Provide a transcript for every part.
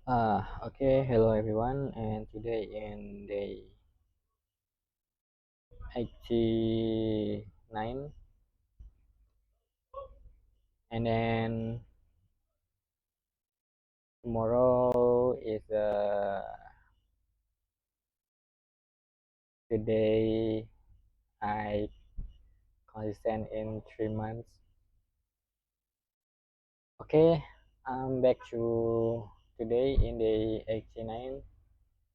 Okay, hello everyone, and today in day 89, and then tomorrow is the day I consistent in 3 months. Okay, I'm back to today in day 89,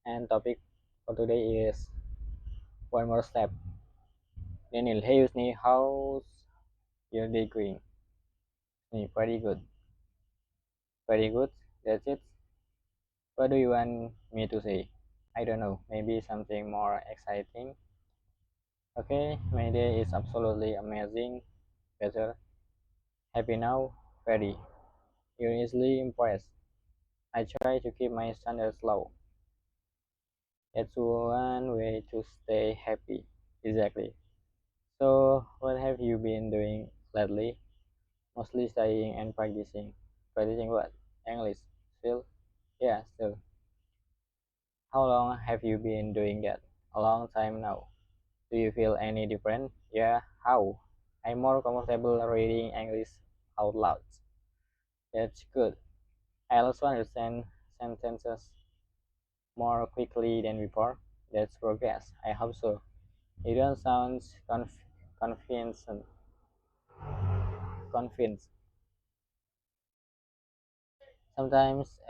and topic for today is one more step. Daniel, hey Usni, how's your day going? Pretty good, very good. That's it. What do you want me to say? I don't know, maybe something more exciting. Okay, my day is absolutely amazing, better, happy now, very. You're easily impressed. I try to keep my standards low. That's one way to stay happy. Exactly. So, what have you been doing lately? Mostly studying and practicing. Practicing what? English. Still? Yeah, still. How long have you been doing that? A long time now. Do you feel any different? Yeah, how? I'm more comfortable reading English out loud. That's good. I also understand sentences more quickly than before. That's progress. I hope so. You don't sound convinced. Convinced. Sometimes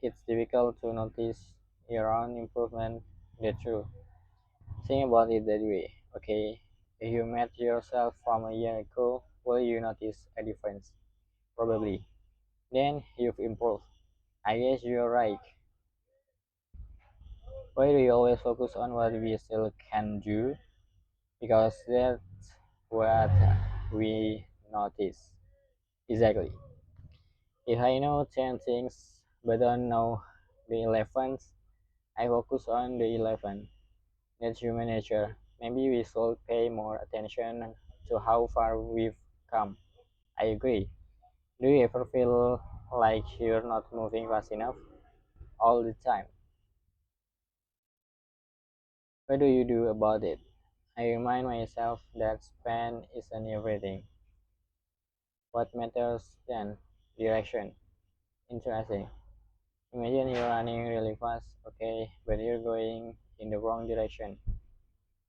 it's difficult to notice your own improvement. That's true. Think about it that way. Okay, if you met yourself from a year ago, will you notice a difference? Probably. Then you've improved. I guess you're right. Why do you always focus on what we still can do? Because that's what we notice. Exactly. If I know 10 things but don't know the 11th, I focus on the 11. That's human nature. Maybe we should pay more attention to how far we've come. I agree. Do you ever feel like you're not moving fast enough? All the time. What do you do about it? I remind myself that span isn't everything. What matters then? Direction. Interesting. Imagine you're running really fast, okay, but you're going in the wrong direction.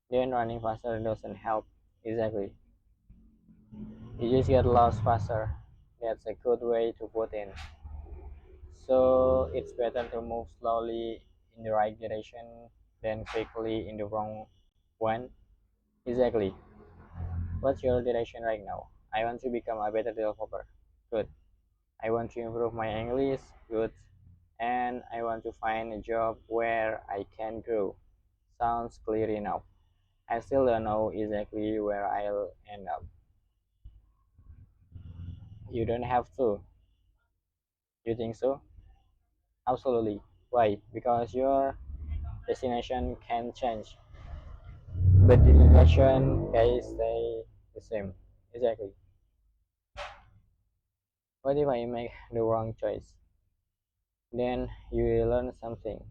Then running faster doesn't help. Exactly. You just get lost faster. That's a good way to put in. So it's better to move slowly in the right direction than quickly in the wrong one. Exactly. What's your direction right now? I want to become a better developer. Good. I want to improve my English. Good. And I want to find a job where I can grow. Sounds clear enough. I still don't know exactly where I'll end up. You don't have to. You think so? Absolutely. Why? Because your destination can change, but the direction can stay the same. Exactly. What if I make the wrong choice? Then you will learn something.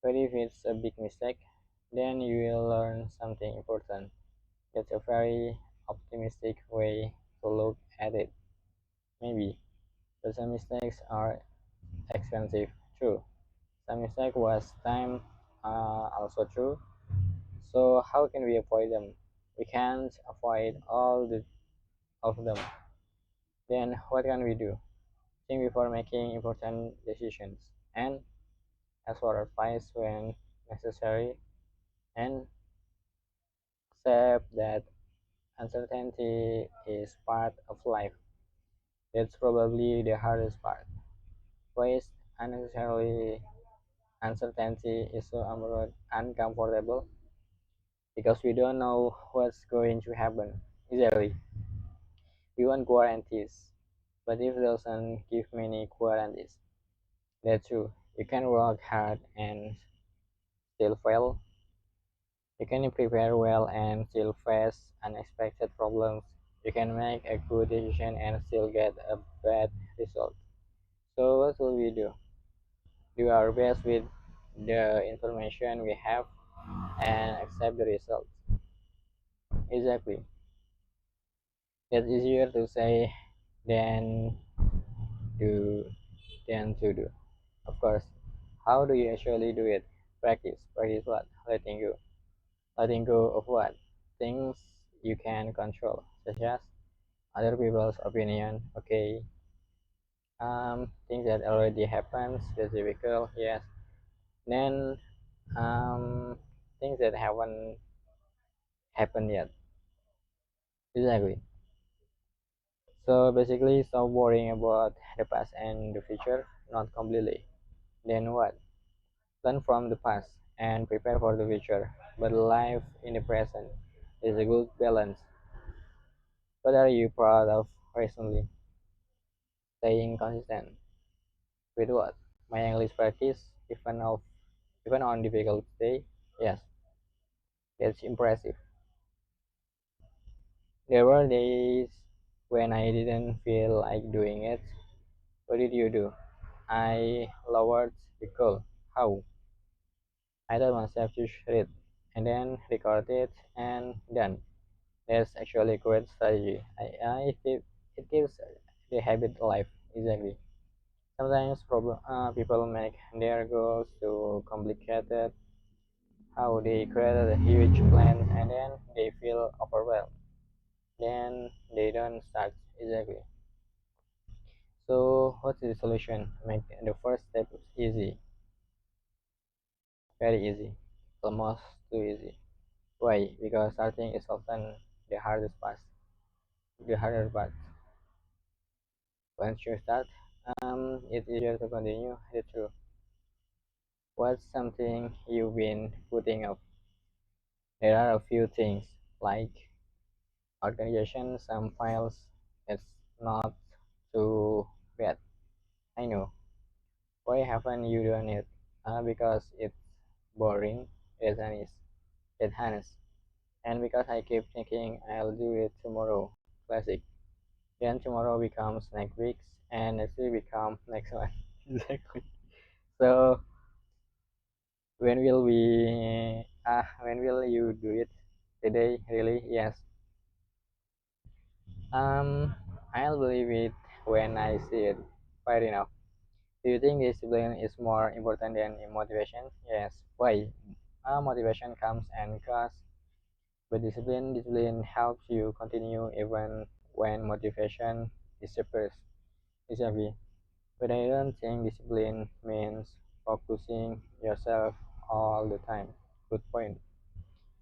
But if it's a big mistake, then you will learn something important. That's a very optimistic way to look at it. Maybe. But some mistakes are expensive. True. Some mistake was time also true. So how can we avoid them? We can't avoid of them. Then what can we do? Think before making important decisions and ask for advice when necessary and accept that uncertainty is part of life. That's probably the hardest part. Waste unnecessarily uncertainty is so uncomfortable because we don't know what's going to happen. Exactly. We want guarantees, but if doesn't give many guarantees, that's true. You can work hard and still fail. You can prepare well and still face unexpected problems. You can make a good decision and still get a bad result. So what will we do? do our best with the information we have, and accept the results. Exactly. It's easier to say than do than to do. Of course. How do you actually do it? Practice. Practice what? Letting go. Letting go of what? Things you can control, such as other people's opinion. Okay. Things that already happened, specifical, yes. Then things that haven't happened yet. Exactly. So basically, stop worrying about the past and the future, not completely. Then what? Learn from the past and prepare for the future, but live in the present is a good balance. What are you proud of recently? Staying consistent with what? My English practice, even on difficult day. Yes, that's impressive. There were days when I didn't feel like doing it. What did you do? I lowered the goal. How? I told myself to read and then record it and done. That's actually a great strategy. It keeps the habit alive. Exactly. Sometimes people make their goals too complicated. How they created a huge plan and then they feel overwhelmed. Then they don't start. Exactly. So what's the solution? Make the first step easy. Very easy. Almost too easy. Why? Because starting is often the hardest part. The harder part. Once you start, it's easier to continue. It's true. What's something you've been putting off? There are a few things like organization, some files. It's not too bad. I know. Why haven't you done it? Because it's boring. It's honest. And because I keep thinking I'll do it tomorrow. Classic. Then tomorrow becomes next week, and next week become next one. Exactly. So when will you do it? Today, really? Yes. Um, I'll believe it when I see it. Fair enough. Do you think discipline is more important than motivation? Yes. Why? Motivation comes and goes, but discipline helps you continue even when motivation disappears. Exactly. But I don't think discipline means focusing yourself all the time. Good point.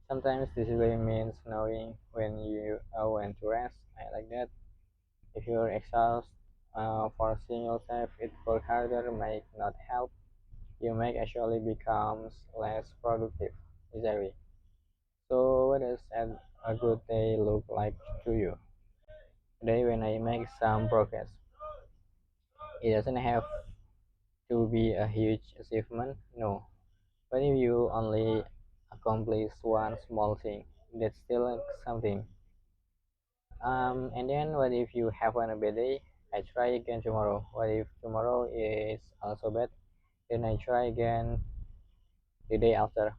Sometimes discipline means knowing when to rest. I like that. If you're exhausted, forcing yourself to work harder might not help. You might actually becomes less productive. Exactly. So what does a good day look like to you? Today when I make some progress, it doesn't have to be a huge achievement. No. But if you only accomplish one small thing, that's still something. And then what if you have a bad day? I try again tomorrow. What if tomorrow is also bad? Then I try again the day after.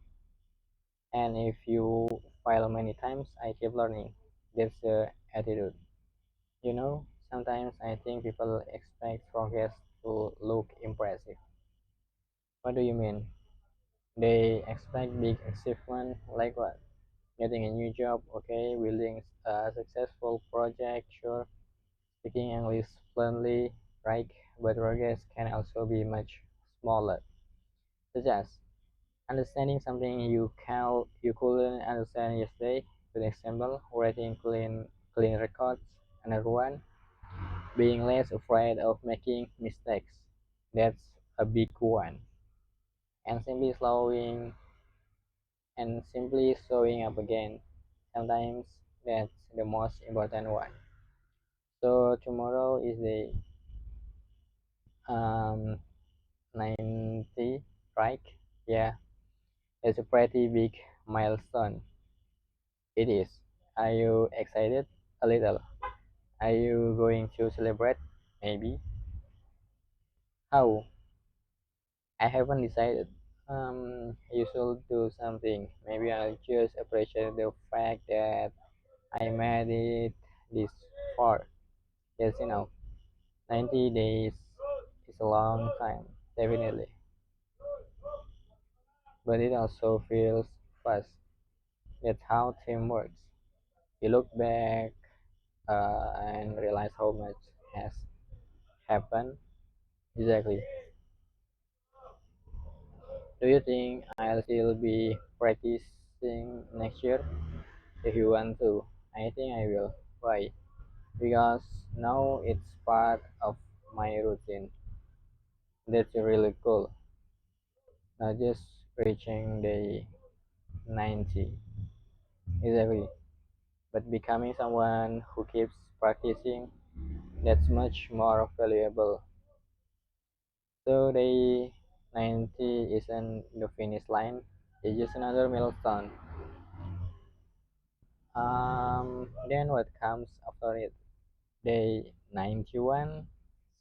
And if you fail many times, I keep learning. That's the attitude. Sometimes I think people expect progress to look impressive. What do you mean? They expect big achievement like what? Getting a new job, okay, building a successful project, sure, speaking English fluently, right? But progress can also be much smaller, such as understanding something you couldn't understand yesterday. For example, writing clean records. Another one, being less afraid of making mistakes. That's a big one. And simply showing up again. Sometimes that's the most important one. So tomorrow is the um 90, right? Yeah, it's a pretty big milestone. It is. Are you excited? A little. Are you going to celebrate? Maybe. How? I haven't decided. You should do something. Maybe I'll just appreciate the fact that I made it this far. Yes, 90 days is a long time, definitely. But it also feels fast. That's how team works. You look back and realize how much has happened. Exactly. Do you think I'll still be practicing next year? If you want to, I think I will. Why? Because now it's part of my routine. That's really cool. Not just reaching the 90, exactly, but becoming someone who keeps practicing. That's much more valuable. So the 90 isn't the finish line. It's just another milestone. Then what comes after it? Day 91?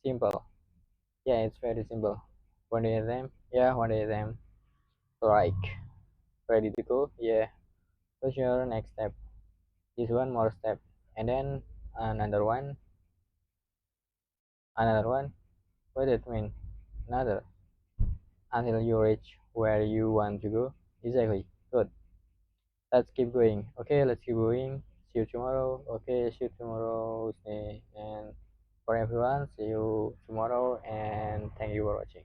Simple. Yeah, it's very simple. 1 a.m. Yeah, 1 a.m. Strike. Ready to go? Yeah. What's your next step? Is one more step. And then another one, another one. What does it mean? Another. Until you reach where you want to go. Exactly. Good. Let's keep going. Okay, let's keep going. See you tomorrow. Okay, see you tomorrow. And for everyone, see you tomorrow and thank you for watching.